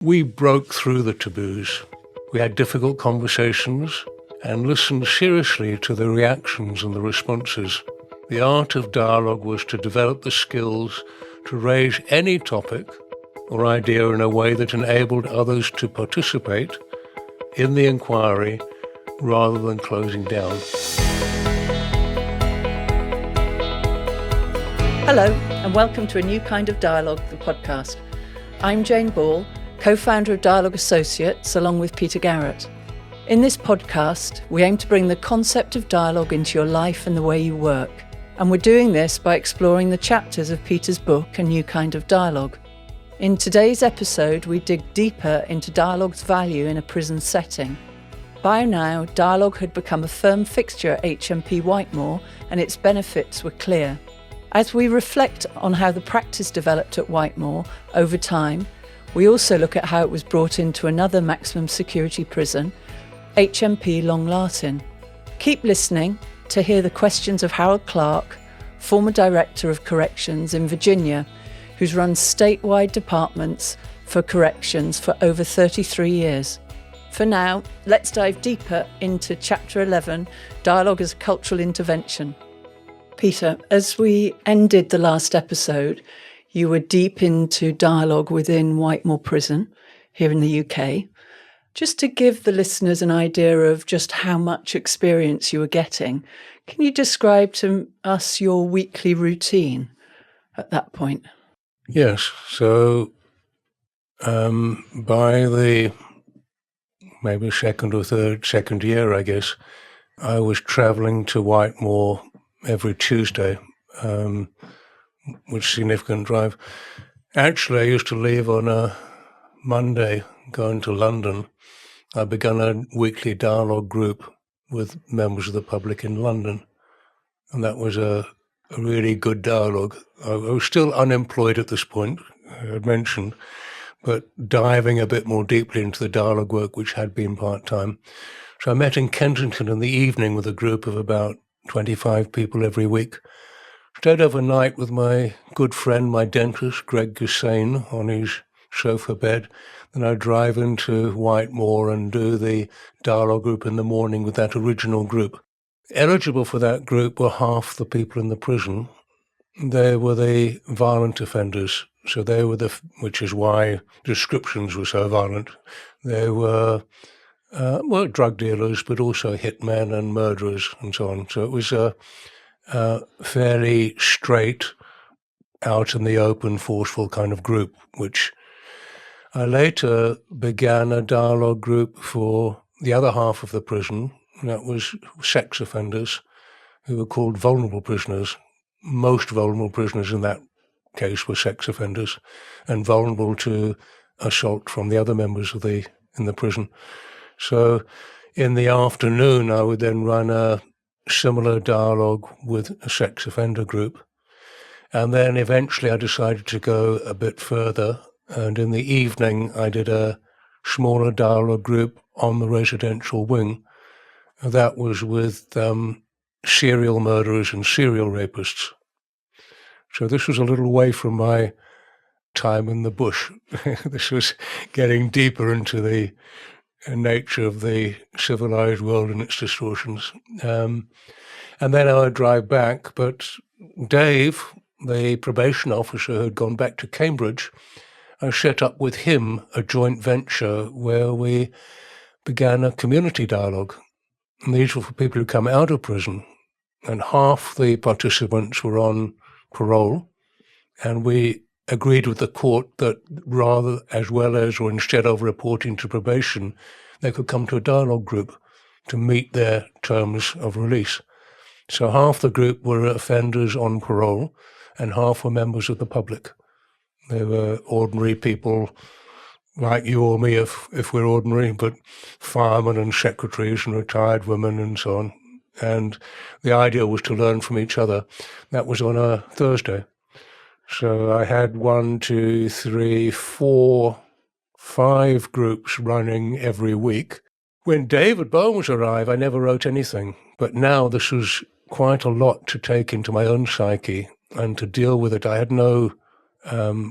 We broke through the taboos. We had difficult conversations and listened seriously to the reactions and the responses. The art of dialogue was to develop the skills to raise any topic or idea in a way that enabled others to participate in the inquiry rather than closing down. Hello, and welcome to A New Kind of Dialogue, the podcast. I'm Jane Ball, co-founder of Dialogue Associates, along with Peter Garrett. In this podcast, we aim to bring the concept of dialogue into your life and the way you work. And we're doing this by exploring the chapters of Peter's book, A New Kind of Dialogue. In today's episode, we dig deeper into dialogue's value in a prison setting. By now, dialogue had become a firm fixture at HMP Whitemoor, and its benefits were clear. As we reflect on how the practice developed at Whitemoor over time, we also look at how it was brought into another maximum security prison, HMP Lartin. Keep listening to hear the questions of Harold Clarke, former Director of Corrections in Virginia, who's run statewide departments for corrections for over 33 years. For now, let's dive deeper into Chapter 11, Dialogue as a Cultural Intervention. Peter, as we ended the last episode, you were deep into dialogue within Whitemoor Prison here in the UK. Just to give the listeners an idea of just how much experience you were getting, can you describe to us your weekly routine at that point? Yes, so by the maybe second year, I guess, I was travelling to Whitemoor every Tuesday, which is a significant drive. Actually, I used to leave on a Monday, going to London. I began a weekly dialogue group with members of the public in London, and that was a really good dialogue. I was still unemployed at this point, I had mentioned, but diving a bit more deeply into the dialogue work, which had been part-time. So I met in Kensington in the evening with a group of about 25 people every week. Stayed overnight with my good friend, my dentist, Greg Gussain, on his sofa bed. Then I'd drive into Whitemoor and do the dialogue group in the morning with that original group. Eligible for that group were half the people in the prison. They were the violent offenders, so they were which is why descriptions were so violent. They were drug dealers, but also hitmen and murderers and so on. So it was a fairly straight, out in the open, forceful kind of group, which I later began a dialogue group for the other half of the prison. That was sex offenders who were called vulnerable prisoners. Most vulnerable prisoners in that case were sex offenders and vulnerable to assault from the other members in the prison. So in the afternoon, I would then run a similar dialogue with a sex offender group. And then eventually I decided to go a bit further. And in the evening, I did a smaller dialogue group on the residential wing. That was with serial murderers and serial rapists. So this was a little away from my time in the bush. This was getting deeper into the nature of the civilized world and its distortions. And then I would drive back, but Dave, the probation officer who had gone back to Cambridge, I set up with him a joint venture where we began a community dialogue. And these were for people who come out of prison, and half the participants were on parole, and we agreed with the court that rather, as well as or instead of reporting to probation, they could come to a dialogue group to meet their terms of release. So half the group were offenders on parole and half were members of the public. They were ordinary people like you or me if we're ordinary, but firemen and secretaries and retired women and so on. And the idea was to learn from each other. That was on a Thursday. So I had 5 groups running every week. When David Bones arrived, I never wrote anything. But now this was quite a lot to take into my own psyche and to deal with it. I had no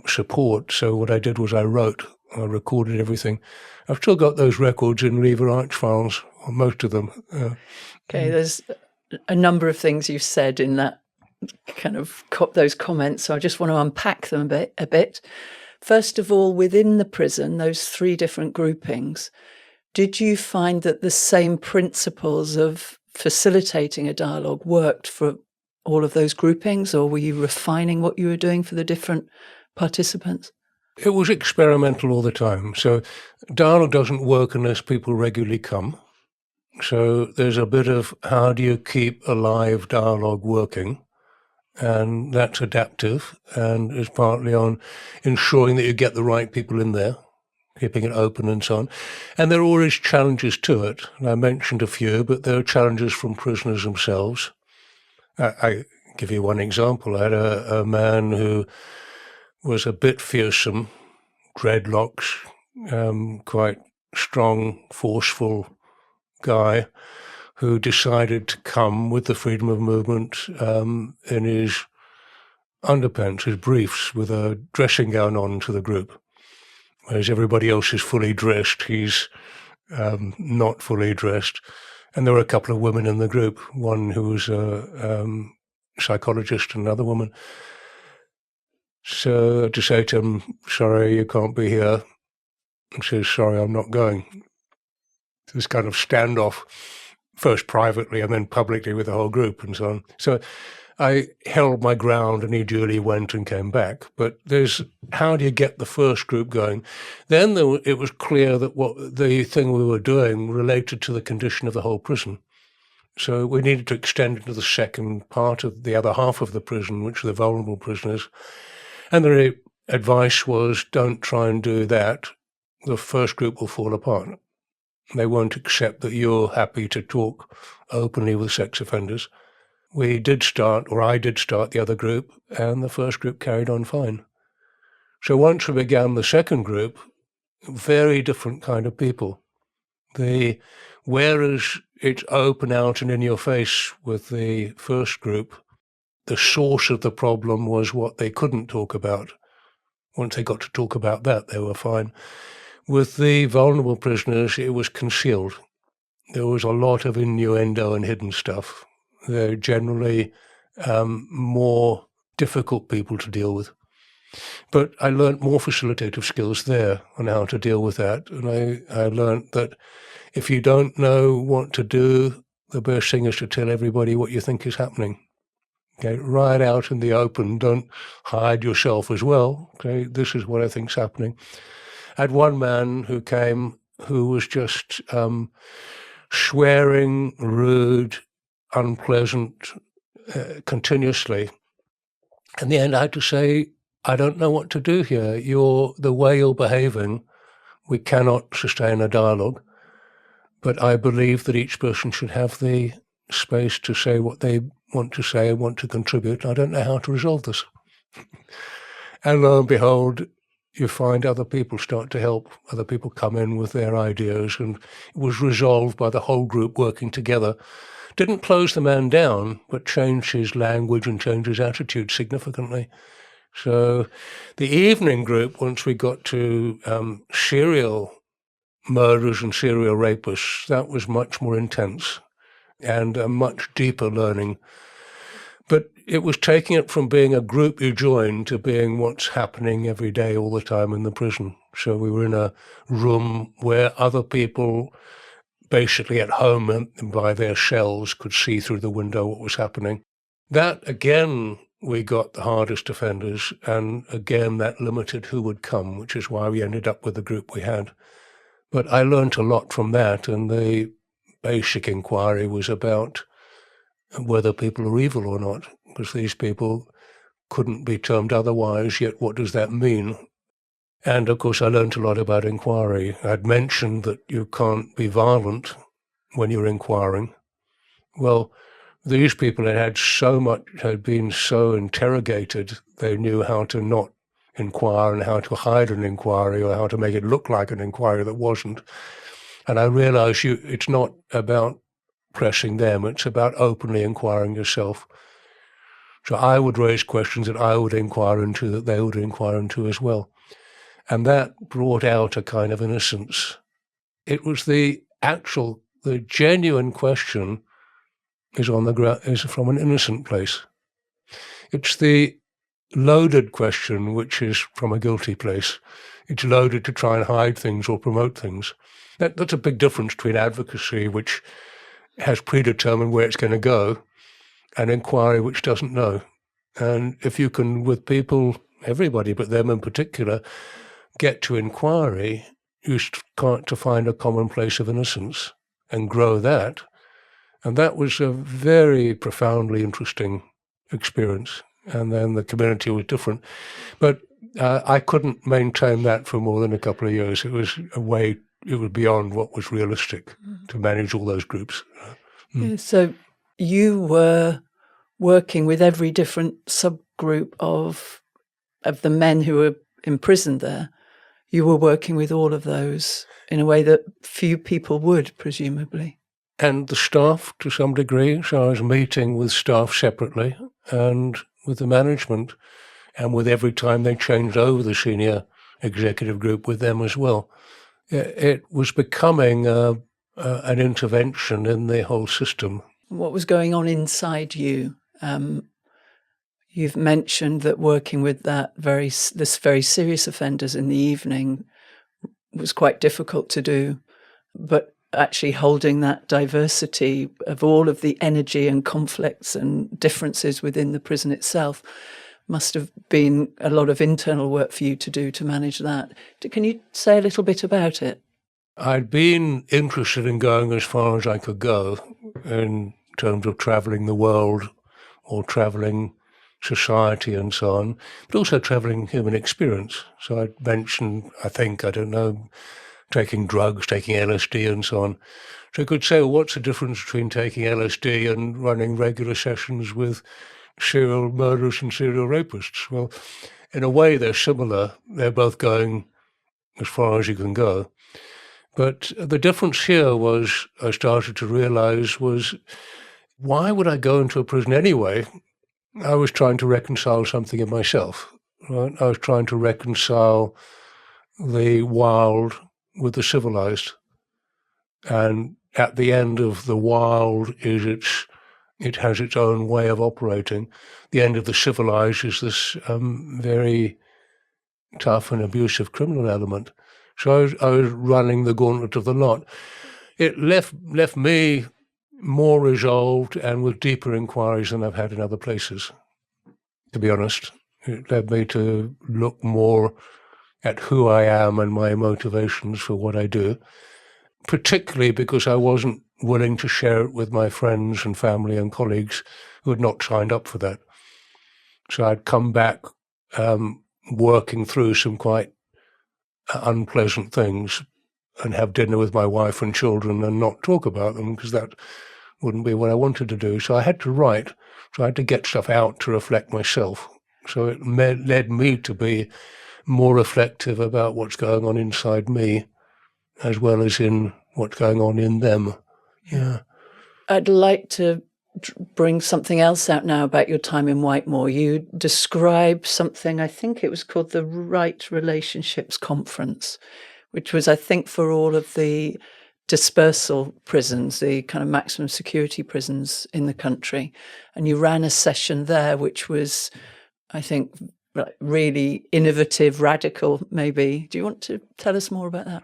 support, so what I did was I wrote I recorded everything. I've still got those records in Lever Arch files, or most of them. Okay, there's a number of things you've said in that kind of those comments, so I just want to unpack them a bit. First of all, within the prison, those 3 different groupings, did you find that the same principles of facilitating a dialogue worked for all of those groupings, or were you refining what you were doing for the different participants? It was experimental all the time. So dialogue doesn't work unless people regularly come. So there's a bit of how do you keep a live dialogue working? And that's adaptive and is partly on ensuring that you get the right people in there, keeping it open and so on. And there are always challenges to it. And I mentioned a few, but there are challenges from prisoners themselves. I give you one example. I had a man who was a bit fearsome, dreadlocks, quite strong, forceful guy who decided to come with the freedom of movement in his underpants, his briefs, with a dressing gown on to the group. Whereas everybody else is fully dressed, he's not fully dressed. And there were a couple of women in the group, one who was a psychologist and another woman. So to say to him, sorry, you can't be here, and says, sorry, I'm not going. This kind of standoff, first privately and then publicly with the whole group and so on. So I held my ground and he duly went and came back. But there's, how do you get the first group going? Then it was clear that what the thing we were doing related to the condition of the whole prison. So we needed to extend into the second part of the other half of the prison, which are the vulnerable prisoners. And the advice was, don't try and do that. The first group will fall apart. They won't accept that you're happy to talk openly with sex offenders. We did start, or I did start the other group, and the first group carried on fine. So once we began the second group, very different kind of people. Whereas it's open out and in your face with the first group, the source of the problem was what they couldn't talk about. Once they got to talk about that, they were fine. With the vulnerable prisoners, it was concealed. There was a lot of innuendo and hidden stuff. They're generally more difficult people to deal with. But I learned more facilitative skills there on how to deal with that. And I learned that if you don't know what to do, the best thing is to tell everybody what you think is happening. Okay, right out in the open, don't hide yourself as well. Okay, this is what I think's happening. I had one man who came who was just swearing, rude, unpleasant, continuously. In the end, I had to say, I don't know what to do here. The way you're behaving, we cannot sustain a dialogue. But I believe that each person should have the space to say what they want to say and want to contribute. I don't know how to resolve this. And lo and behold, you find other people start to help, other people come in with their ideas, and it was resolved by the whole group working together. Didn't close the man down, but changed his language and changed his attitude significantly. So the evening group, once we got to serial murderers and serial rapists, that was much more intense and a much deeper learning. But it was taking it from being a group you join to being what's happening every day, all the time in the prison. So we were in a room where other people, basically at home and by their shells, could see through the window what was happening. That, again, we got the hardest offenders, and again, that limited who would come, which is why we ended up with the group we had. But I learned a lot from that, and the basic inquiry was about whether people are evil or not, because these people couldn't be termed otherwise, yet what does that mean? And of course I learned a lot about inquiry. I'd mentioned that you can't be violent when you're inquiring. Well, these people had been so interrogated, they knew how to not inquire and how to hide an inquiry or how to make it look like an inquiry that wasn't. And I realized it's not about pressing them, it's about openly inquiring yourself. So I would raise questions that I would inquire into, that they would inquire into as well. And that brought out a kind of innocence. It was the genuine question is from an innocent place. It's the loaded question which is from a guilty place. It's loaded to try and hide things or promote things. That's a big difference between advocacy, which has predetermined where it's going to go, and inquiry, which doesn't know. And if you can, with people, everybody, but them in particular, get to inquiry, you start to find a common place of innocence and grow that. And that was a very profoundly interesting experience. And then the community was different. But I couldn't maintain that for more than a couple of years. It was beyond what was realistic to manage all those groups. Yeah, so you were working with every different subgroup of the men who were imprisoned there. You were working with all of those in a way that few people would, presumably. And the staff, to some degree. So I was meeting with staff separately and with the management, and with every time they changed over the senior executive group with them as well. It was becoming an intervention in the whole system. What was going on inside you? You've mentioned that working with this very serious offenders in the evening was quite difficult to do, but actually holding that diversity of all of the energy and conflicts and differences within the prison itself must have been a lot of internal work for you to do to manage that. Can you say a little bit about it? I'd been interested in going as far as I could go in terms of travelling the world or travelling society and so on, but also travelling human experience. So I'd mentioned, taking drugs, taking LSD and so on. So I could say, well, what's the difference between taking LSD and running regular sessions with serial murderers and serial rapists? Well, in a way, they're similar. They're both going as far as you can go. But the difference here was, I started to realize, was why would I go into a prison anyway? I was trying to reconcile something in myself. Right? I was trying to reconcile the wild with the civilized. And at the end of the wild it has its own way of operating. The end of the civilized is this very tough and abusive criminal element. So I was running the gauntlet of the lot. It left me more resolved and with deeper inquiries than I've had in other places, to be honest. It led me to look more at who I am and my motivations for what I do, particularly because I wasn't willing to share it with my friends and family and colleagues who had not signed up for that. So I'd come back working through some quite unpleasant things and have dinner with my wife and children and not talk about them, because that wouldn't be what I wanted to do. So I had to write. So I had to get stuff out to reflect myself. So it led me to be more reflective about what's going on inside me, as well as in what's going on in them. Yeah. I'd like to bring something else out now about your time in Whitemoor. You described something, I think it was called the Right Relationships Conference, which was, I think, for all of the dispersal prisons, the kind of maximum security prisons in the country. And you ran a session there, which was, I think, really innovative, radical, maybe. Do you want to tell us more about that?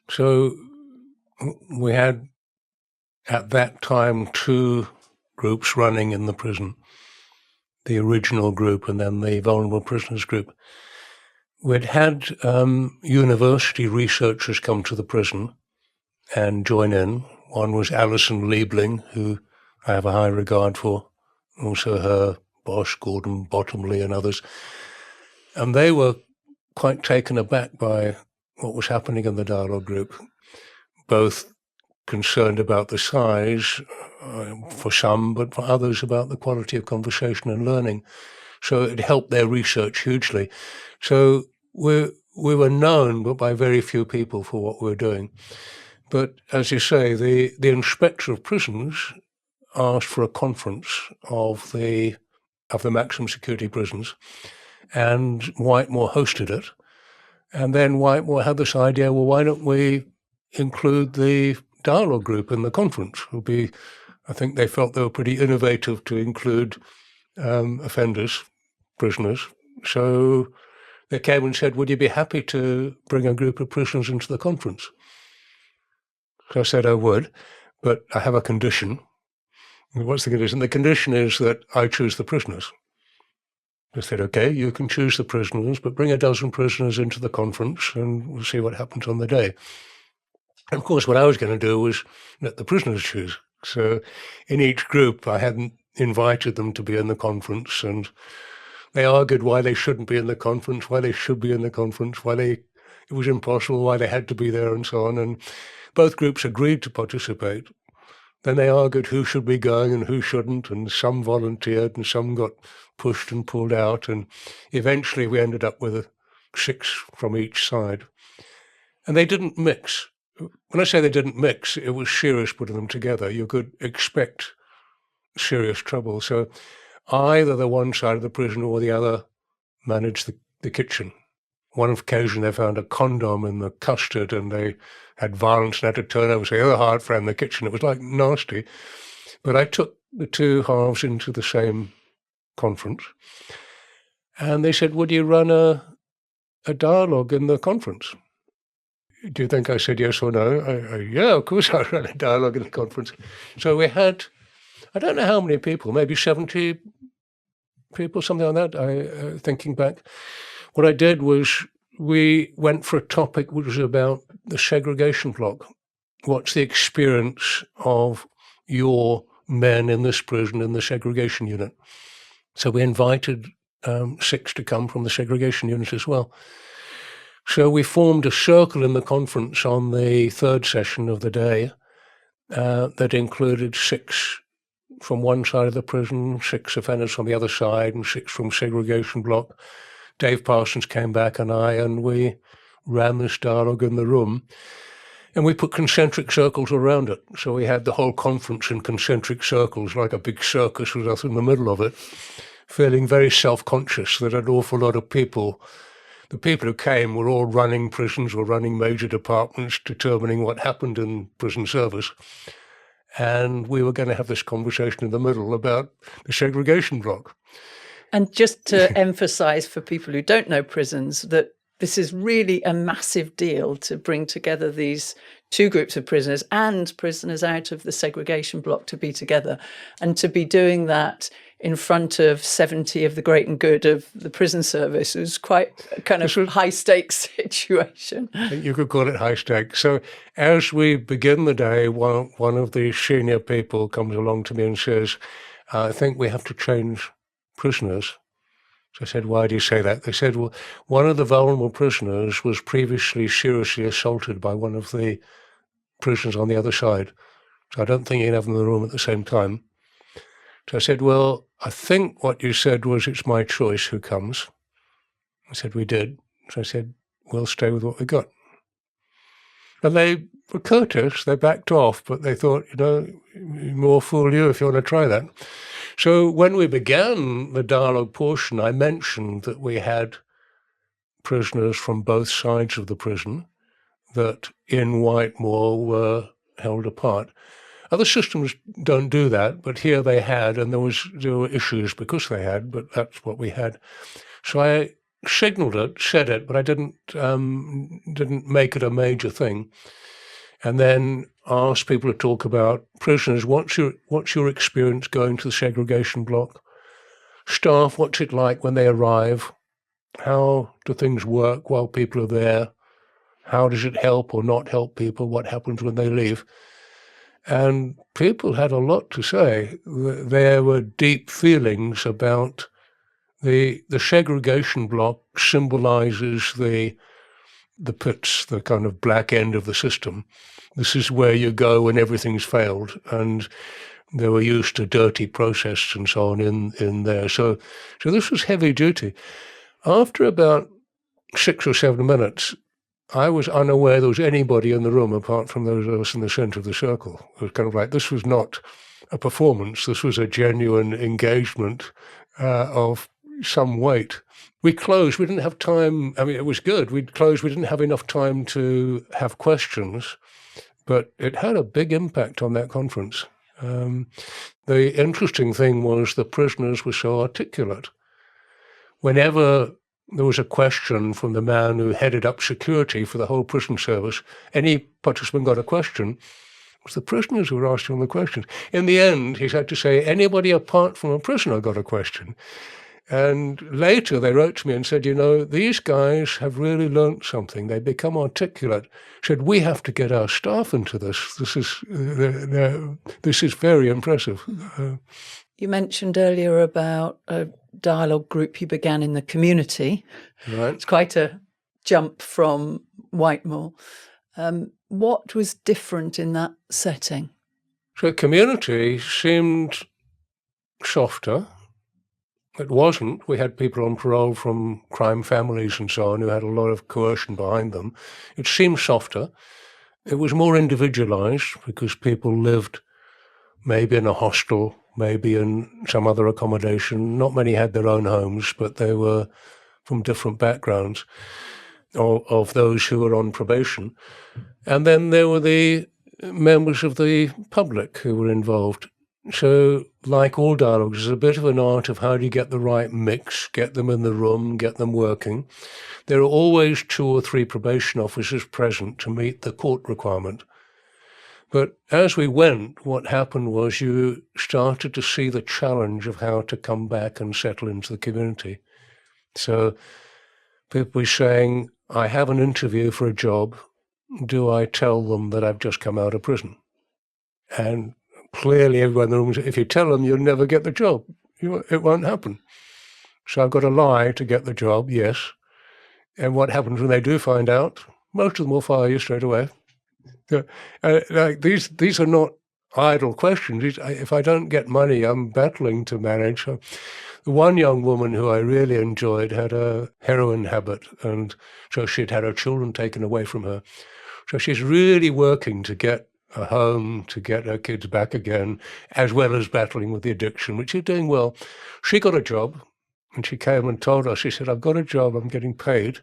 So we had, at that time, 2 groups running in the prison, the original group and then the vulnerable prisoners group. We'd had university researchers come to the prison and join in. One was Alison Liebling, who I have a high regard for, also her boss, Gordon Bottomley, and others. And they were quite taken aback by what was happening in the dialogue group, both concerned about the size for some, but for others about the quality of conversation and learning. So it helped their research hugely. So we were known, but by very few people, for what we were doing. But as you say, the inspector of prisons asked for a conference of the maximum security prisons, and Whitemoor hosted it. And then Whitemoor had this idea, well, why don't we include the dialogue group in the conference? I think they felt they were pretty innovative to include offenders, prisoners. So they came and said, would you be happy to bring a group of prisoners into the conference? So I said I would, but I have a condition. What's the condition? The condition is that I choose the prisoners. I said, okay, you can choose the prisoners, but bring a dozen prisoners into the conference and we'll see what happens on the day. And of course, what I was going to do was let the prisoners choose. So in each group, I hadn't invited them to be in the conference, and they argued why they shouldn't be in the conference, why they should be in the conference, it was impossible, why they had to be there, and so on. And both groups agreed to participate. Then they argued who should be going and who shouldn't, and some volunteered and some got pushed and pulled out. And eventually we ended up with 6 from each side. And they didn't mix. When I say they didn't mix, it was serious putting them together. You could expect serious trouble. So either the one side of the prison or the other managed the kitchen. One occasion they found a condom in the custard and they had violence and had to turn over to the other half from the kitchen. It was like nasty. But I took the 2 halves into the same conference and they said, would you run a dialogue in the conference? Do you think I said yes or no? Yeah, of course I ran a dialogue in the conference. So we had, I don't know how many people, maybe 70 people, something like that, thinking back. What I did was we went for a topic which was about the segregation block. What's the experience of your men in this prison in the segregation unit? So we invited 6 to come from the segregation unit as well. So we formed a circle in the conference on the 3rd session of the day that included 6 from one side of the prison, 6 offenders from the other side, and 6 from segregation block. Dave Parsons came back and we ran this dialogue in the room. And we put concentric circles around it. So we had the whole conference in concentric circles, like a big circus with us in the middle of it, feeling very self-conscious that an awful lot of people, the people who came were all running prisons or running major departments, determining what happened in prison service. And we were going to have this conversation in the middle about the segregation block. And just to emphasize for people who don't know prisons, that this is really a massive deal to bring together these 2 groups of prisoners and prisoners out of the segregation block to be together, and to be doing that in front of 70 of the great and good of the prison service was quite a kind of high-stakes situation. I think you could call it high stakes. So as we begin the day, one of the senior people comes along to me and says, I think we have to change prisoners. So I said, why do you say that? They said, well, one of the vulnerable prisoners was previously seriously assaulted by one of the prisoners on the other side. So I don't think you can have them in the room at the same time. So I said, well, I think what you said was it's my choice who comes. I said, we did. So I said, we'll stay with what we got. And they were courteous, they backed off, but they thought, more fool you if you want to try that. So when we began the dialogue portion, I mentioned that we had prisoners from both sides of the prison that in Whitemoor were held apart. Other systems don't do that, but here they had, and there were issues because they had, but that's what we had. So I signaled it, said it, but I didn't make it a major thing. And then asked people to talk about prisoners. What's your experience going to the segregation block? Staff, what's it like when they arrive? How do things work while people are there? How does it help or not help people? What happens when they leave? And people had a lot to say. There were deep feelings about the segregation block symbolizes the pits, the kind of black end of the system. This is where you go when everything's failed, and they were used to dirty process and so on in there. So this was heavy duty. After about 6 or 7 minutes, I was unaware there was anybody in the room apart from those of us in the centre of the circle. It was kind of like, this was not a performance, this was a genuine engagement of some weight. We closed. We didn't have time. I mean, it was good. We'd closed. We didn't have enough time to have questions, but it had a big impact on that conference. The interesting thing was the prisoners were so articulate. Whenever there was a question from the man who headed up security for the whole prison service, any participant got a question, it was the prisoners who were asking the questions. In the end, he had to say, anybody apart from a prisoner got a question. And later they wrote to me and said, these guys have really learnt something. They become articulate. Said, we have to get our staff into this. This is very impressive. You mentioned earlier about a dialogue group you began in the community. Right. It's quite a jump from Whitemoor. What was different in that setting? So community seemed softer. It wasn't. We had people on parole from crime families and so on who had a lot of coercion behind them. It seemed softer. It was more individualized because people lived maybe in a hostel, maybe in some other accommodation. Not many had their own homes, but they were from different backgrounds of those who were on probation. And then there were the members of the public who were involved. So, like all dialogues, there's a bit of an art of how do you get the right mix, get them in the room, get them working. There are always 2 or 3 probation officers present to meet the court requirement. But as we went, what happened was you started to see the challenge of how to come back and settle into the community. So people were saying, I have an interview for a job. Do I tell them that I've just come out of prison? And clearly everyone in the room said, if you tell them, you'll never get the job. It won't happen. So I've got to lie to get the job, yes. And what happens when they do find out? Most of them will fire you straight away. These are not idle questions. If I don't get money, I'm battling to manage. So the one young woman who I really enjoyed had a heroin habit, and so she'd had her children taken away from her. So she's really working to get a home, to get her kids back again, as well as battling with the addiction, which she's doing well. She got a job, and she came and told us, she said, I've got a job, I'm getting paid,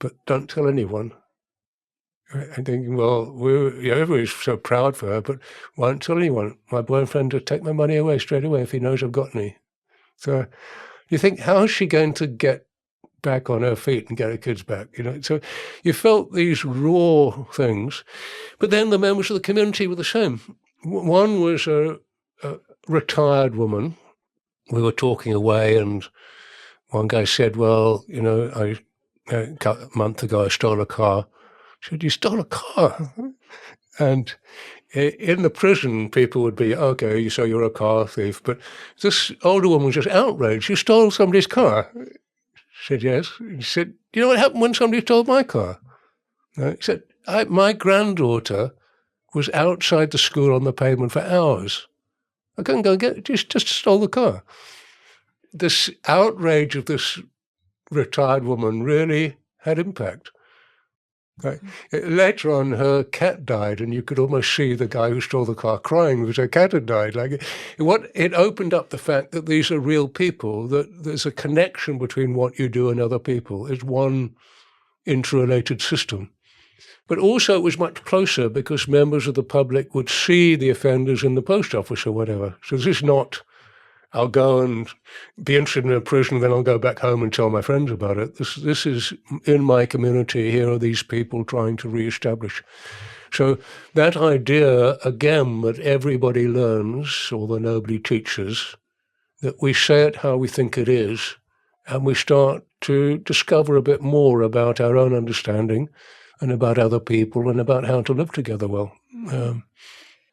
but don't tell anyone. I'm thinking, well, everybody's so proud for her, but won't tell anyone. My boyfriend will take my money away straight away if he knows I've got any. So you think, how is she going to get back on her feet and get her kids back? So you felt these raw things, but then the members of the community were the same. One was a retired woman. We were talking away, and one guy said, well, a month ago I stole a car. She said, you stole a car? And in the prison, people would be, okay, so you're a car thief. But this older woman was just outraged. You stole somebody's car. She said, yes. He said, you know what happened when somebody stole my car? He said, my granddaughter was outside the school on the pavement for hours. I couldn't go get it, just stole the car. This outrage of this retired woman really had impact. Right. Later on, her cat died, and you could almost see the guy who stole the car crying because her cat had died. It opened up the fact that these are real people, that there's a connection between what you do and other people. It's one interrelated system. But also it was much closer because members of the public would see the offenders in the post office or whatever. So this is not, I'll go and be interested in a prison, then I'll go back home and tell my friends about it. This is in my community. Here are these people trying to reestablish. So that idea, again, that everybody learns, although nobody teaches, that we say it how we think it is, and we start to discover a bit more about our own understanding and about other people and about how to live together well.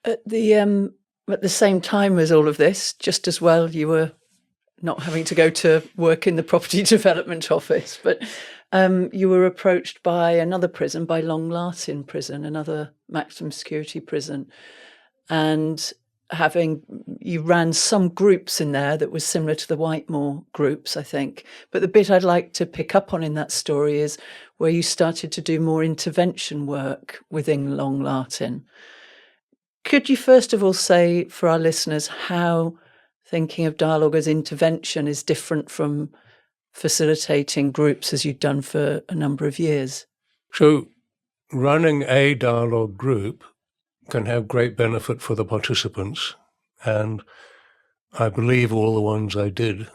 At the same time as all of this, just as well, you were not having to go to work in the property development office, but you were approached by another prison, by Lartin Prison, another maximum security prison. And you ran some groups in there that was similar to the Whitemoor groups, I think. But the bit I'd like to pick up on in that story is where you started to do more intervention work within Lartin. Could you first of all say for our listeners how thinking of dialogue as intervention is different from facilitating groups as you'd done for a number of years? So running a dialogue group can have great benefit for the participants, and I believe all the ones I did,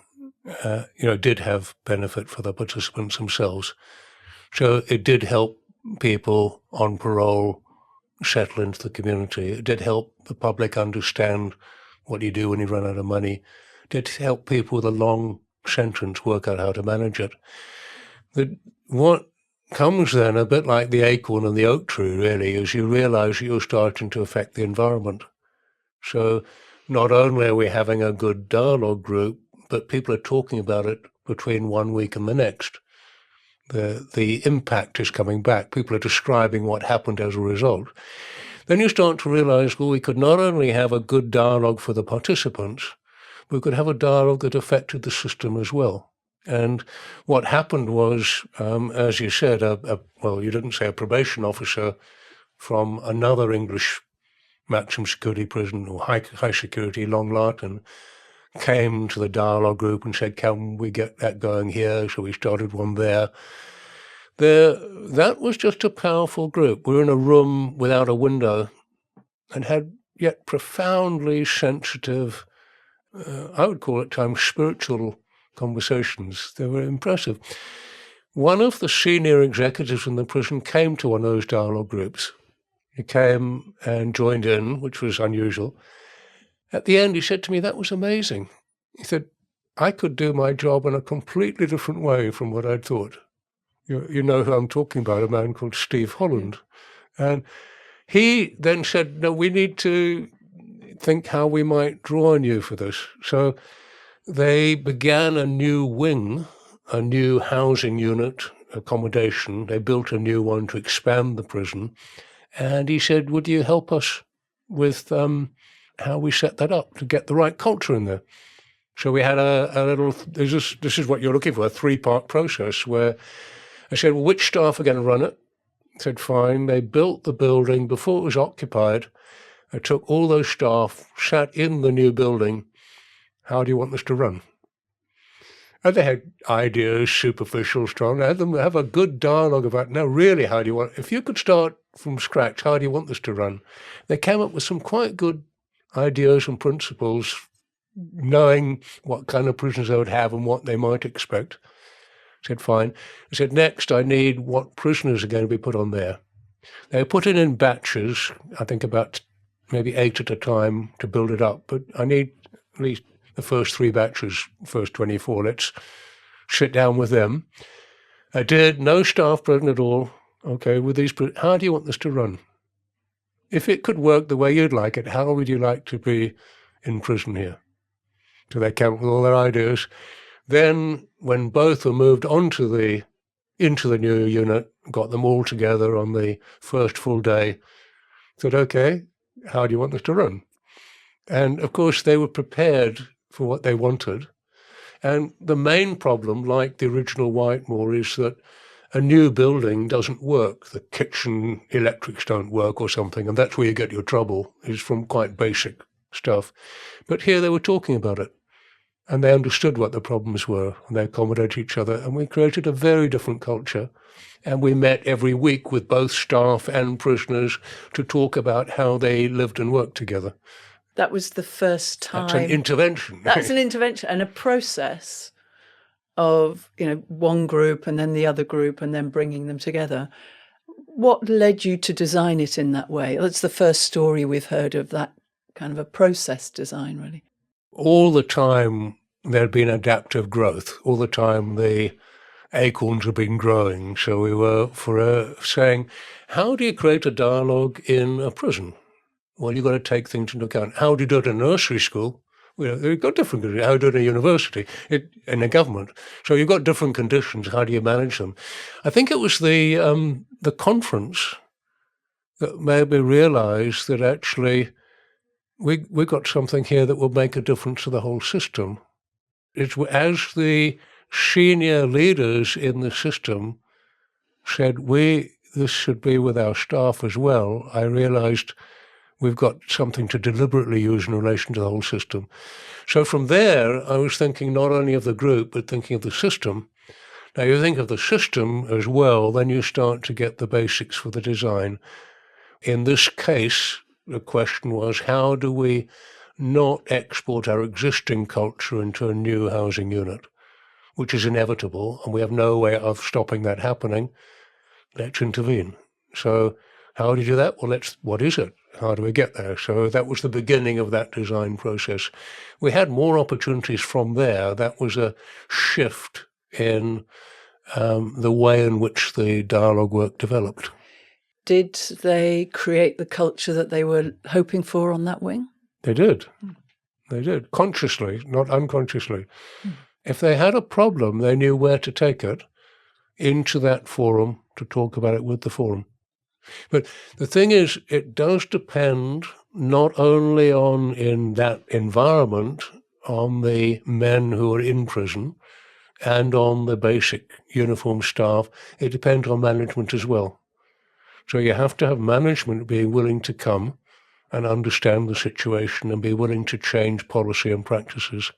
did have benefit for the participants themselves. So it did help people on parole settle into the community. It did help the public understand what you do when you run out of money. It did help people with a long sentence work out how to manage it. What comes then, a bit like the acorn and the oak tree, really, is you realize you're starting to affect the environment. So not only are we having a good dialogue group, but people are talking about it between 1 week and the next. The impact is coming back. People are describing what happened as a result. Then you start to realize, well, we could not only have a good dialogue for the participants, we could have a dialogue that affected the system as well. And what happened was, as you said, you didn't say a probation officer from another English maximum security prison or high security, Long Lartin, came to the dialogue group and said, can we get that going here? So we started one there. That was just a powerful group. We were in a room without a window and had yet profoundly sensitive, I would call it times spiritual conversations. They were impressive. One of the senior executives in the prison came to one of those dialogue groups. He came and joined in, which was unusual. At the end, he said to me, that was amazing. He said, I could do my job in a completely different way from what I'd thought. You know who I'm talking about, a man called Steve Holland. And he then said, no, we need to think how we might draw on you for this. So they began a new wing, a new housing unit, accommodation. They built a new one to expand the prison. And he said, would you help us with how we set that up to get the right culture in there? So we had a little, this is what you're looking for, a 3-part process where I said, well, which staff are going to run it? I said, fine. They built the building before it was occupied. I took all those staff, sat in the new building. How do you want this to run? And they had ideas, superficial, strong. I had them have a good dialogue about, now really, how do you want, if you could start from scratch, how do you want this to run? They came up with some quite good ideas and principles, knowing what kind of prisons they would have and what they might expect. I said, fine. I said, next, I need what prisoners are going to be put on there. They were put in batches, I think about maybe 8 at a time to build it up, but I need at least the first 3 batches, first 24. Let's sit down with them. I did, no staff present at all. Okay, with these, how do you want this to run? If it could work the way you'd like it, how would you like to be in prison here? So they came up with all their ideas. Then when both were moved into the new unit, got them all together on the first full day, said, okay, how do you want this to run? And of course, they were prepared for what they wanted. And the main problem, like the original Whitemoor, is that a new building doesn't work. The kitchen electrics don't work or something, and that's where you get your trouble, is from quite basic stuff. But here they were talking about it, and they understood what the problems were, and they accommodated each other, and we created a very different culture. And we met every week with both staff and prisoners to talk about how they lived and worked together. That was the first time. That's an intervention. That's an intervention and a process of, one group and then the other group and then bringing them together. What led you to design it in that way? That's the first story we've heard of that kind of a process design, really. All the time there had been adaptive growth. All the time the acorns have been growing. So we were saying, how do you create a dialogue in a prison? Well, you've got to take things into account. How do you do it in a nursery school? You've got different conditions. How do you do it in a university, in a government? So you've got different conditions. How do you manage them? I think it was the conference that made me realize that actually we got something here that will make a difference to the whole system. It's as the senior leaders in the system said, this should be with our staff as well. I realized we've got something to deliberately use in relation to the whole system. So from there, I was thinking not only of the group, but thinking of the system. Now, you think of the system as well, then you start to get the basics for the design. In this case, the question was, how do we not export our existing culture into a new housing unit, which is inevitable, and we have no way of stopping that happening? Let's intervene. So how do you do that? Well, what is it? How do we get there? So that was the beginning of that design process. We had more opportunities from there. That was a shift in the way in which the dialogue work developed. Did they create the culture that they were hoping for on that wing? They did. They did. Consciously, not unconsciously. If they had a problem, they knew where to take it into that forum to talk about it with the forum. But the thing is, it does depend not only on, in that environment, on the men who are in prison and on the basic uniform staff. It depends on management as well. So you have to have management being willing to come and understand the situation and be willing to change policy and practices.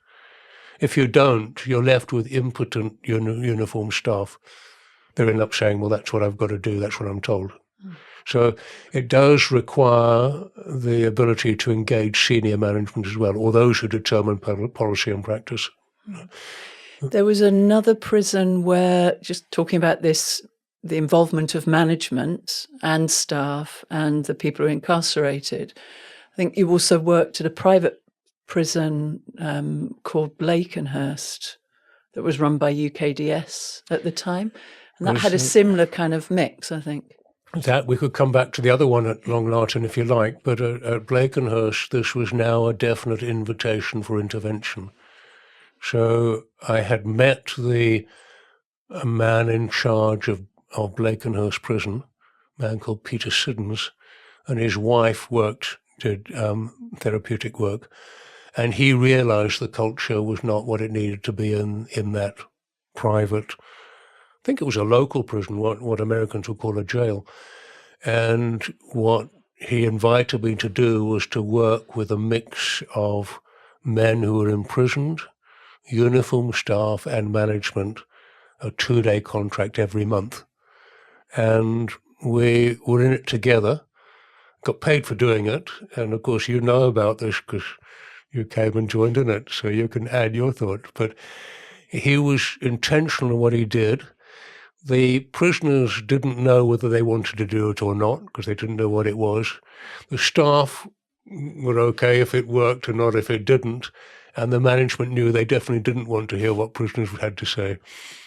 If you don't, you're left with impotent uniform staff. They end up saying, well, that's what I've got to do, that's what I'm told. So it does require the ability to engage senior management as well, or those who determine policy and practice. There was another prison where, just talking about this, the involvement of management and staff and the people who are incarcerated. I think you also worked at a private prison called Blakenhurst that was run by UKDS at the time. And that had a similar kind of mix, I think. That we could come back to the other one at Long Lartin if you like, but at Blakenhurst, this was now a definite invitation for intervention. So I had met a man in charge of Blakenhurst Prison, a man called Peter Siddons, and his wife did therapeutic work, and he realized the culture was not what it needed to be in that private, I think it was a local prison, what Americans would call a jail. And what he invited me to do was to work with a mix of men who were imprisoned, uniform staff and management, a 2-day contract every month. And we were in it together, got paid for doing it. And of course, you know about this because you came and joined in it, so you can add your thought. But he was intentional in what he did. The prisoners didn't know whether they wanted to do it or not because they didn't know what it was. The staff were okay if it worked or not if it didn't. And the management knew they definitely didn't want to hear what prisoners had to say.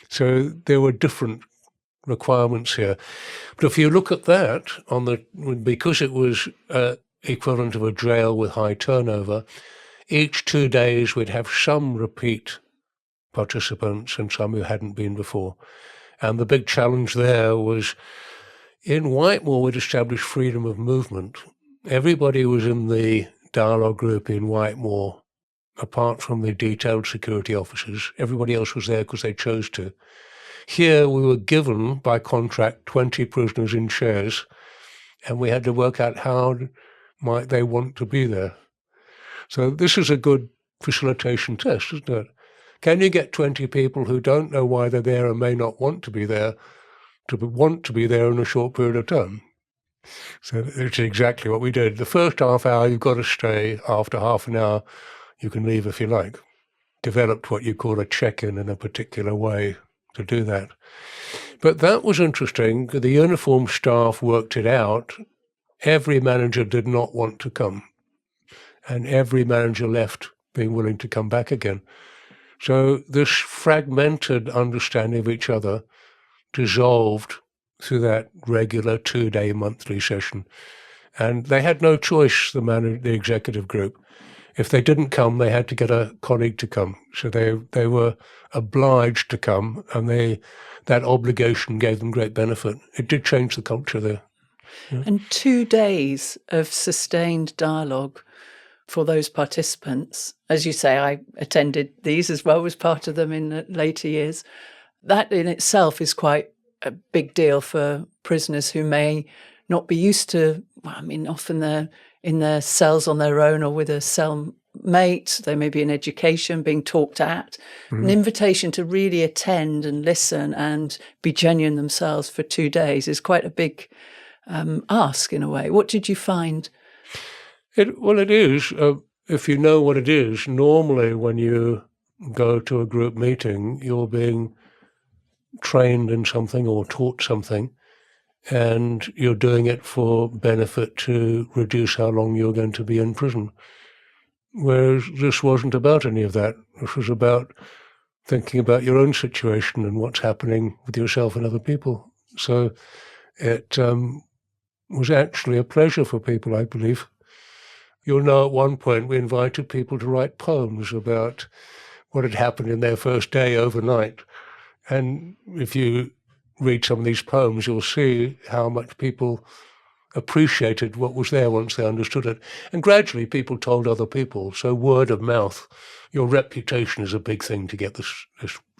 So there were different requirements here. But if you look at that, because it was equivalent of a jail with high turnover, each 2 days we'd have some repeat participants and some who hadn't been before. And the big challenge there was, in Whitemoor we'd established freedom of movement. Everybody was in the dialogue group in Whitemoor, apart from the detailed security officers. Everybody else was there because they chose to. Here we were given, by contract, 20 prisoners in chairs, and we had to work out how might they want to be there. So this is a good facilitation test, isn't it? Can you get 20 people who don't know why they're there and may not want to be there to want to be there in a short period of time? So it's exactly what we did. The first half hour, you've got to stay. After half an hour, you can leave if you like. Developed what you call a check-in in a particular way to do that. But that was interesting. The uniform staff worked it out. Every manager did not want to come, and every manager left being willing to come back again. So this fragmented understanding of each other dissolved through that regular 2-day monthly session. And they had no choice, the executive group. If they didn't come, they had to get a colleague to come. So they were obliged to come, and that obligation gave them great benefit. It did change the culture there. Yeah. And 2 days of sustained dialogue for those participants. As you say, I attended these as well, was part of them in the later years. That in itself is quite a big deal for prisoners who may not be used to, often they're in their cells on their own or with a cellmate. They may be in education, being talked at. An invitation to really attend and listen and be genuine themselves for 2 days is quite a big ask in a way. What did you find? It is. If you know what it is, normally when you go to a group meeting, you're being trained in something or taught something, and you're doing it for benefit to reduce how long you're going to be in prison. Whereas this wasn't about any of that. This was about thinking about your own situation and what's happening with yourself and other people. So it was actually a pleasure for people, I believe. You'll know at one point we invited people to write poems about what had happened in their first day overnight. And if you read some of these poems, you'll see how much people appreciated what was there once they understood it. And gradually people told other people. So word of mouth, your reputation is a big thing to get this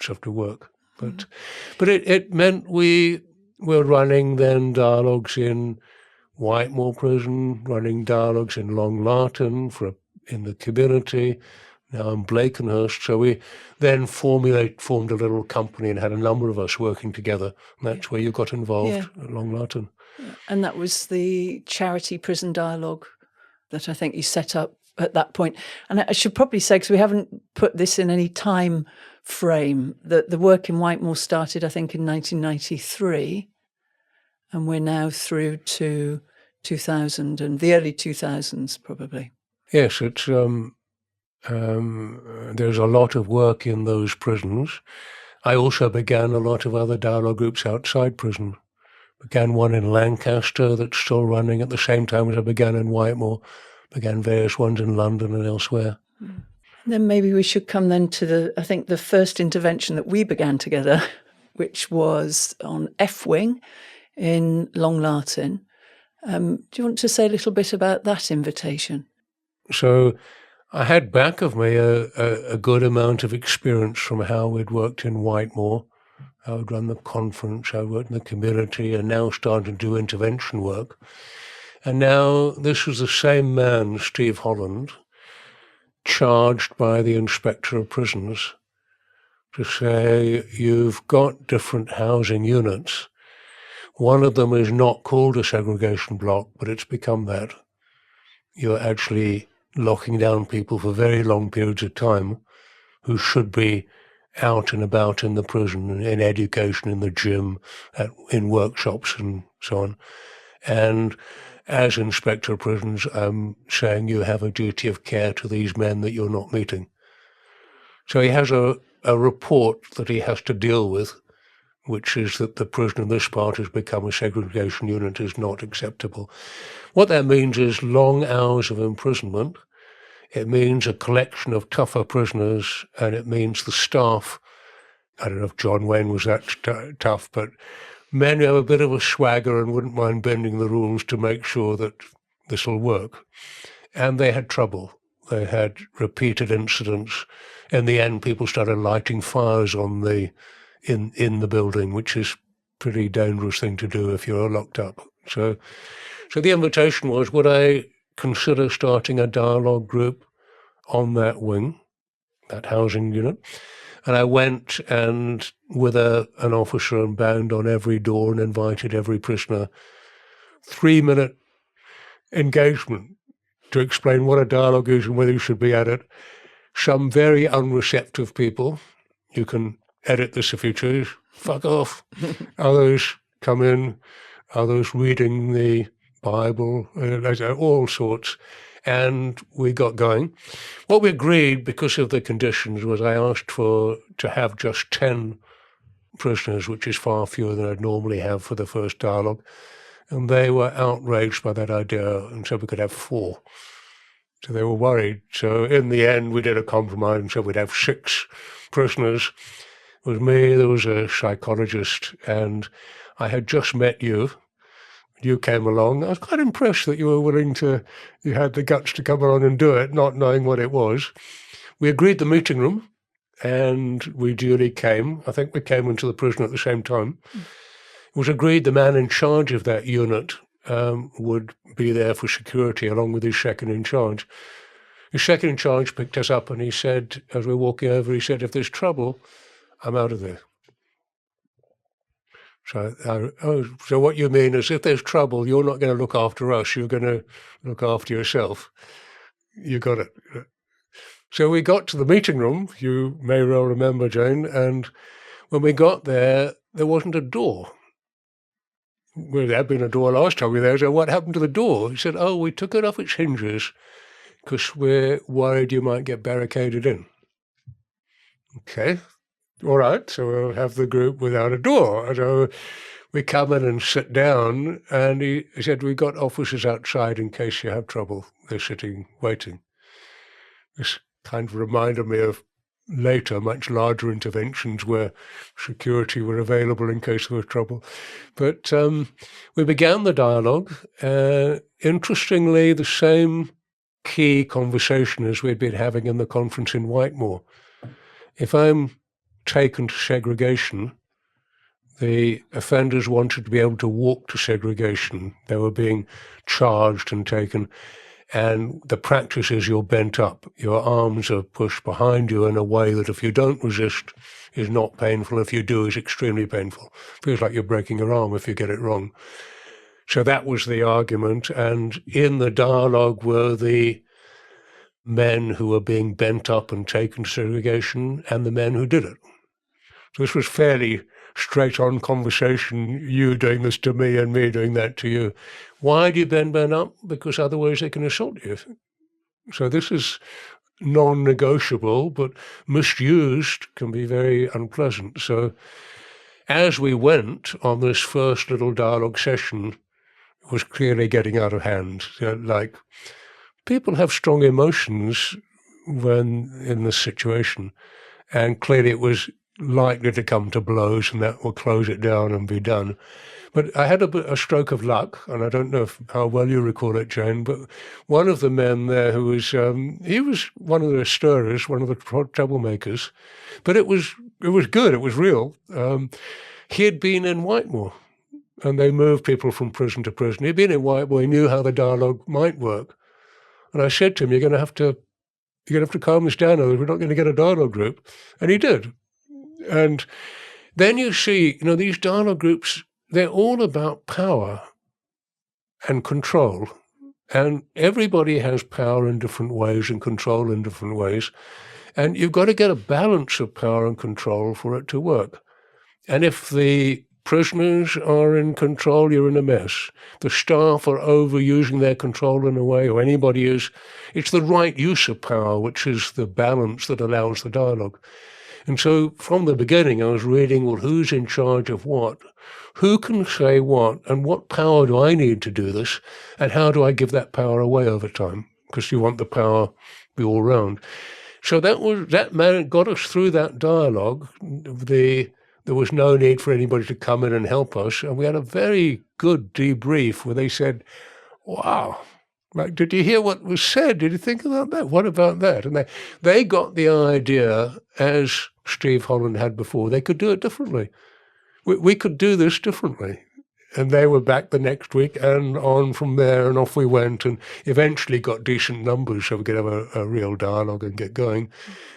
stuff to work. But it meant we were running then dialogues in Whitemoor Prison, running dialogues in Lartin in the community, now in Blakenhurst. So we then formed a little company and had a number of us working together. And that's where you got involved at Lartin. Yeah. And that was the charity prison dialogue that I think you set up at that point. And I should probably say, because we haven't put this in any time frame, that the work in Whitemoor started, I think, in 1993. And we're now through to 2000 and the early 2000s, probably. Yes, it's there's a lot of work in those prisons. I also began a lot of other dialogue groups outside prison. Began one in Lancaster that's still running at the same time as I began in Whitemoor. Began various ones in London and elsewhere. Then maybe we should come then to the first intervention that we began together, which was on F Wing in Lartin. Do you want to say a little bit about that invitation? So I had back of me a good amount of experience from how we'd worked in Whitemoor. I would run the conference, I worked in the community, and now starting to do intervention work. And now this was the same man, Steve Holland, charged by the Inspector of Prisons to say, you've got different housing units. One of them is not called a segregation block, but it's become that. You're actually locking down people for very long periods of time who should be out and about in the prison, in education, in the gym, in workshops and so on. And as Inspector of Prisons, I'm saying you have a duty of care to these men that you're not meeting. So he has a report that he has to deal with, which is that the prison in this part has become a segregation unit, is not acceptable. What that means is long hours of imprisonment. It means a collection of tougher prisoners, and it means the staff. I don't know if John Wayne was that tough, but men who have a bit of a swagger and wouldn't mind bending the rules to make sure that this will work. And they had trouble. They had repeated incidents. In the end, people started lighting fires on in the building, which is a pretty dangerous thing to do if you're locked up. So the invitation was, would I consider starting a dialogue group on that wing, that housing unit? And I went and with an officer and banged on every door and invited every prisoner, 3-minute engagement to explain what a dialogue is and whether you should be at it. Some very unreceptive people, you can edit this if you choose, fuck off. Others come in, others reading the Bible, all sorts. And we got going. What we agreed, because of the conditions, was I asked to have just 10 prisoners, which is far fewer than I'd normally have for the first dialogue. And they were outraged by that idea and said we could have 4. So they were worried. So in the end, we did a compromise and said we'd have 6 prisoners. It was me, there was a psychologist, and I had just met you. You came along. I was quite impressed that you were willing you had the guts to come along and do it, not knowing what it was. We agreed the meeting room, and we duly came. I think we came into the prison at the same time. It was agreed the man in charge of that unit would be there for security along with his second in charge. His second in charge picked us up and he said, as we were walking over, he said, if there's trouble, I'm out of there. So what you mean is if there's trouble, you're not going to look after us, you're going to look after yourself. You got it. So we got to the meeting room, you may well remember, Jane, and when we got there, there wasn't a door. Well, there had been a door last time we were there, so what happened to the door? He said, oh, we took it off its hinges because we're worried you might get barricaded in. Okay. All right, so we'll have the group without a door. So we come in and sit down, and he said, we've got officers outside in case you have trouble. They're sitting, waiting. This kind of reminded me of later, much larger interventions where security were available in case there was trouble. But we began the dialogue. Interestingly, the same key conversation as we'd been having in the conference in Whitemoor. If I'm taken to segregation, the offenders wanted to be able to walk to segregation. They were being charged and taken, and the practice is you're bent up. Your arms are pushed behind you in a way that if you don't resist is not painful. If you do, is extremely painful. Feels like you're breaking your arm if you get it wrong. So that was the argument, and in the dialogue were the men who were being bent up and taken to segregation and the men who did it. So this was fairly straight-on conversation, you doing this to me and me doing that to you. Why do you bend men up? Because otherwise they can assault you. So this is non-negotiable, but misused can be very unpleasant. So as we went on this first little dialogue session, it was clearly getting out of hand. Like, people have strong emotions when in this situation, and clearly it was likely to come to blows, and that will close it down and be done. But I had a stroke of luck, and I don't know how well you recall it, Jane, but one of the men there who was, he was one of the stirrers, one of the troublemakers, but it was good, it was real. He had been in Whitemoor, and they moved people from prison to prison. He'd been in Whitemoor, he knew how the dialogue might work. And I said to him, you're going to have to calm this down, or we're not going to get a dialogue group. And he did. And then you see, these dialogue groups, they're all about power and control. And everybody has power in different ways and control in different ways. And you've got to get a balance of power and control for it to work. And if the prisoners are in control, you're in a mess. The staff are overusing their control in a way, or anybody is. It's the right use of power, which is the balance that allows the dialogue. And so from the beginning, I was reading, well, who's in charge of what? Who can say what? And what power do I need to do this? And how do I give that power away over time? Because you want the power to be all round. So that got us through that dialogue. There was no need for anybody to come in and help us. And we had a very good debrief where they said, wow, like, did you hear what was said? Did you think about that? What about that? And they got the idea, as Steve Holland had before, they could do it differently. We could do this differently. And they were back the next week and on from there, and off we went, and eventually got decent numbers so we could have a real dialogue and get going.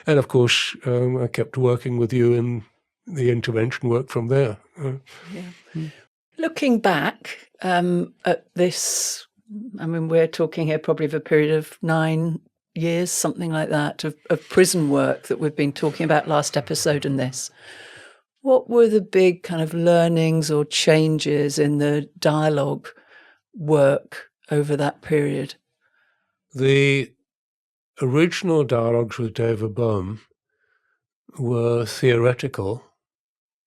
And of course, I kept working with you, and the intervention worked from there. Looking back at this, I mean, we're talking here probably of a period of 9 years, something like that, of prison work that we've been talking about last episode and this. What were the big kind of learnings or changes in the dialogue work over that period? The original dialogues with David Bohm were theoretical.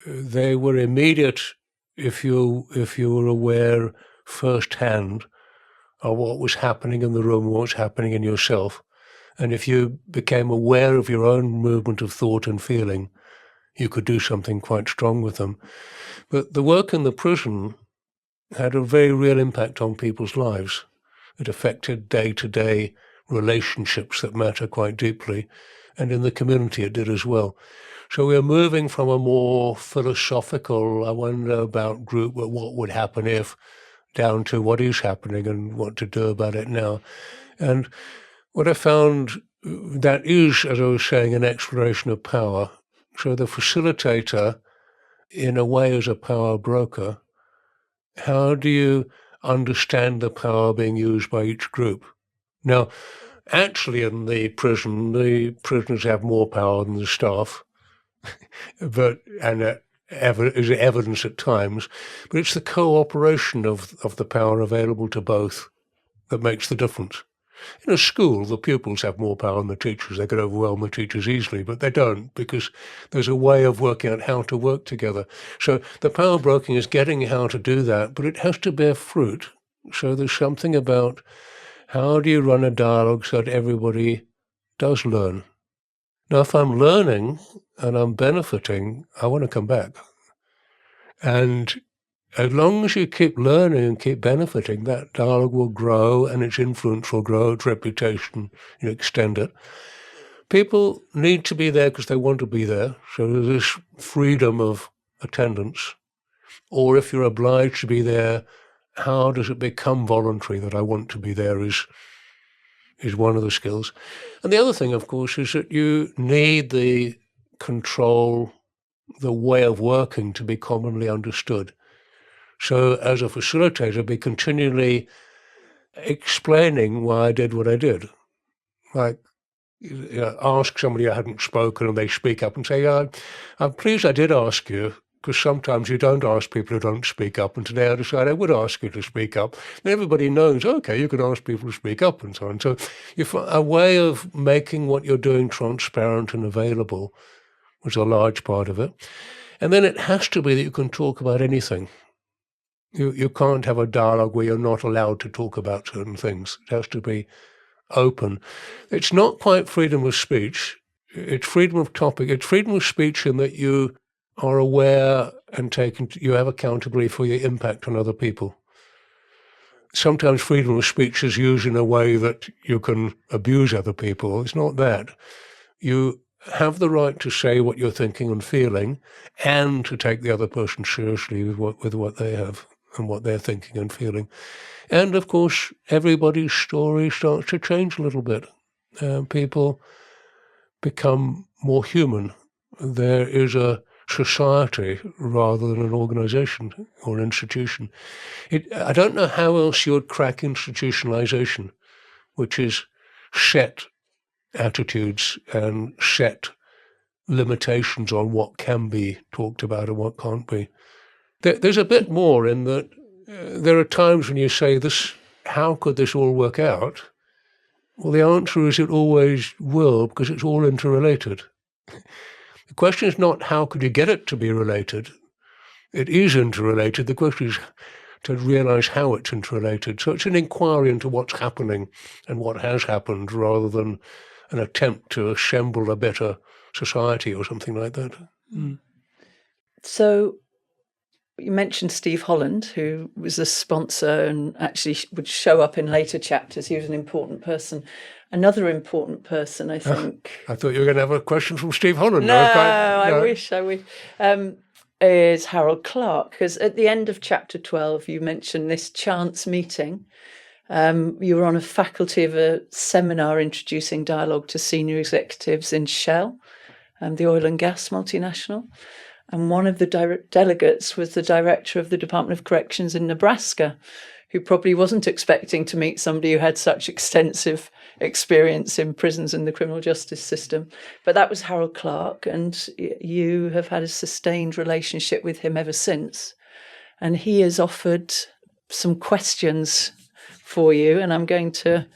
They were immediate if you were aware firsthand of what was happening in the room, what was happening in yourself. And if you became aware of your own movement of thought and feeling, you could do something quite strong with them. But the work in the prison had a very real impact on people's lives. It affected day-to-day relationships that matter quite deeply, and in the community it did as well. So we are moving from a more philosophical, I wonder about group, what would happen if, down to what is happening and what to do about it now. And what I found, that is, as I was saying, an exploration of power. So the facilitator, in a way, is a power broker. How do you understand the power being used by each group? Now, actually, in the prisoners have more power than the staff, is evidence at times, but it's the cooperation of the power available to both that makes the difference. In a school, the pupils have more power than the teachers. They could overwhelm the teachers easily, but they don't, because there's a way of working out how to work together. So the power broking is getting how to do that, but it has to bear fruit. So there's something about how do you run a dialogue so that everybody does learn. Now, if I'm learning and I'm benefiting, I want to come back. And as long as you keep learning and keep benefiting, that dialogue will grow and its influence will grow, its reputation, extend it. People need to be there because they want to be there. So there's this freedom of attendance. Or if you're obliged to be there, how does it become voluntary that I want to be there is one of the skills. And the other thing, of course, is that you need the control, the way of working to be commonly understood. So as a facilitator, be continually explaining why I did what I did. Like, ask somebody who hadn't spoken and they speak up and say, yeah, I'm pleased I did ask you, because sometimes you don't ask people who don't speak up, and today I decided I would ask you to speak up. And everybody knows, okay, you can ask people to speak up and so on. So a way of making what you're doing transparent and available was a large part of it. And then it has to be that you can talk about anything. You can't have a dialogue where you're not allowed to talk about certain things. It has to be open. It's not quite freedom of speech. It's freedom of topic. It's freedom of speech in that you are aware and you have accountability for your impact on other people. Sometimes freedom of speech is used in a way that you can abuse other people. It's not that. You have the right to say what you're thinking and feeling, and to take the other person seriously with what they have and what they're thinking and feeling. And of course, everybody's story starts to change a little bit. People become more human. There is a society rather than an organization or institution. I don't know how else you would crack institutionalization, which is set attitudes and set limitations on what can be talked about and what can't be. There's a bit more in that there are times when you say, how could this all work out? Well, the answer is it always will, because it's all interrelated. The question is not how could you get it to be related. It is interrelated. The question is to realize how it's interrelated. So it's an inquiry into what's happening and what has happened rather than an attempt to assemble a better society or something like that. Mm. So you mentioned Steve Holland, who was a sponsor and actually would show up in later chapters. He was an important person. Another important person, I think. I thought you were going to have a question from Steve Holland. No, I wish. Is Harold Clarke, because at the end of chapter 12, you mentioned this chance meeting. You were on a faculty of a seminar introducing dialogue to senior executives in Shell, the oil and gas multinational. And one of the delegates was the director of the Department of Corrections in Nebraska, who probably wasn't expecting to meet somebody who had such extensive experience in prisons and the criminal justice system. But that was Harold Clarke, and you have had a sustained relationship with him ever since. And he has offered some questions for you, and we're going to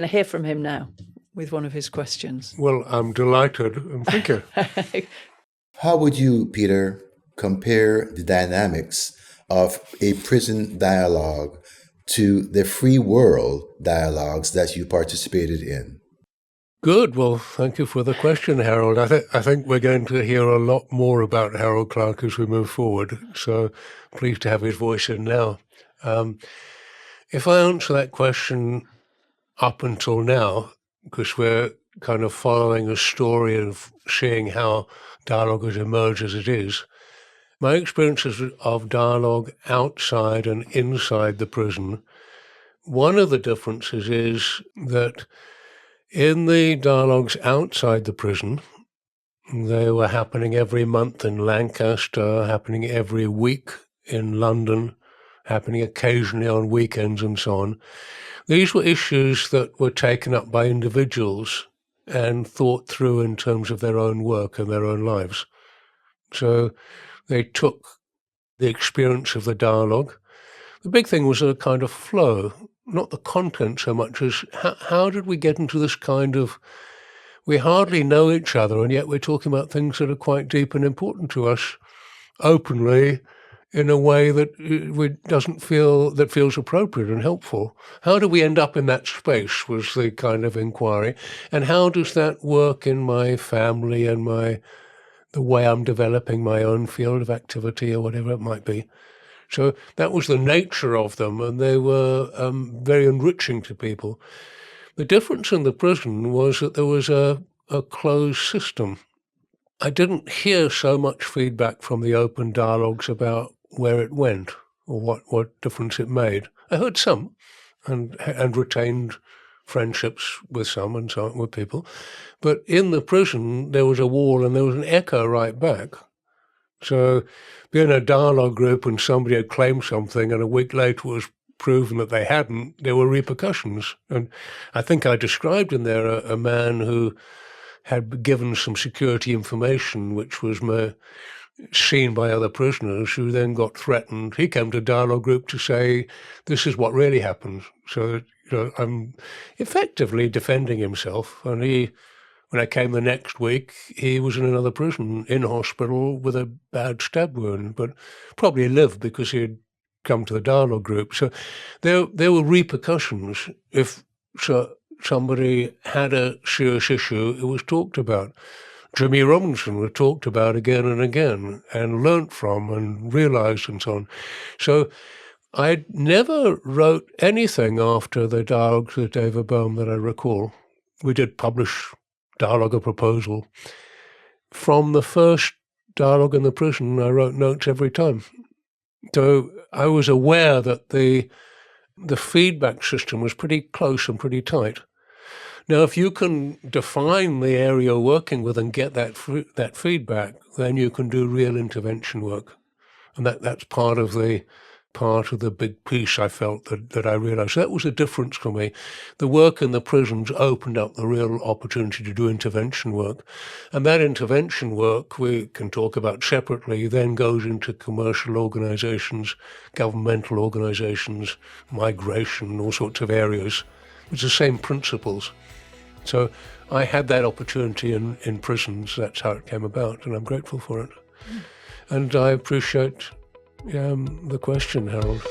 hear from him now with one of his questions. Well, I'm delighted, and thank you. How would you, Peter, compare the dynamics of a prison dialogue to the free world dialogues that you participated in? Good. Well, thank you for the question, Harold. I think we're going to hear a lot more about Harold Clarke as we move forward, so pleased to have his voice in now. If I answer that question up until now, because we're kind of following a story of seeing how dialogue has emerged as it is, my experiences of dialogue outside and inside the prison, one of the differences is that in the dialogues outside the prison, they were happening every month in Lancaster, happening every week in London, happening occasionally on weekends and so on. These were issues that were taken up by individuals and thought through in terms of their own work and their own lives. So they took the experience of the dialogue. The big thing was a kind of flow, not the content so much as how did we get into this kind of, we hardly know each other and yet we're talking about things that are quite deep and important to us openly in a way that feels appropriate and helpful. How do we end up in that space was the kind of inquiry. And how does that work in my family and the way I'm developing my own field of activity or whatever it might be. So that was the nature of them, and they were very enriching to people. The difference in the prison was that there was a closed system. I didn't hear so much feedback from the open dialogues about where it went or what difference it made. I heard some and retained friendships with some and so on with people. But in the prison, there was a wall and there was an echo right back. So being a dialogue group and somebody had claimed something and a week later was proven that they hadn't, there were repercussions. And I think I described in there a man who had given some security information which was seen by other prisoners who then got threatened. He came to a dialogue group to say, this is what really happened. So, I'm effectively defending himself. And when I came the next week, he was in another prison, in hospital with a bad stab wound, but probably lived because he had come to the dialogue group. So there were repercussions. If somebody had a serious issue, it was talked about. Jimmy Robinson was talked about again and again and learnt from and realised and so on. So I never wrote anything after the dialogues with David Bohm that I recall. We did publish dialogue, a proposal. From the first dialogue in the prison, I wrote notes every time. So I was aware that the feedback system was pretty close and pretty tight. Now, if you can define the area you're working with and get that feedback, then you can do real intervention work. And that's part of the big piece I felt that I realised. That was a difference for me. The work in the prisons opened up the real opportunity to do intervention work. And that intervention work we can talk about separately, then goes into commercial organisations, governmental organisations, migration, all sorts of areas. It's the same principles. So I had that opportunity in prisons. That's how it came about, and I'm grateful for it. And I appreciate the question, Harold.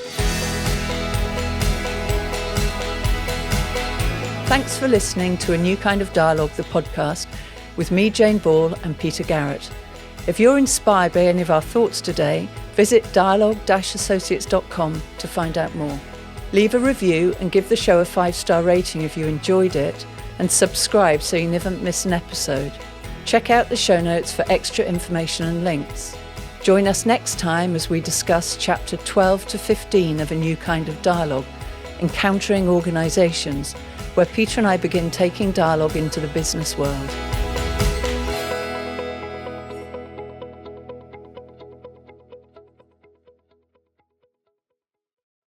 Thanks for listening to A New Kind of Dialogue, the podcast, with me, Jane Ball, and Peter Garrett. If you're inspired by any of our thoughts today, visit dialogue-associates.com to find out more. Leave a review and give the show a 5-star rating if you enjoyed it, and subscribe so you never miss an episode. Check out the show notes for extra information and links. Join us next time as we discuss chapter 12 to 15 of A New Kind of Dialogue, Encountering Organisations, where Peter and I begin taking dialogue into the business world.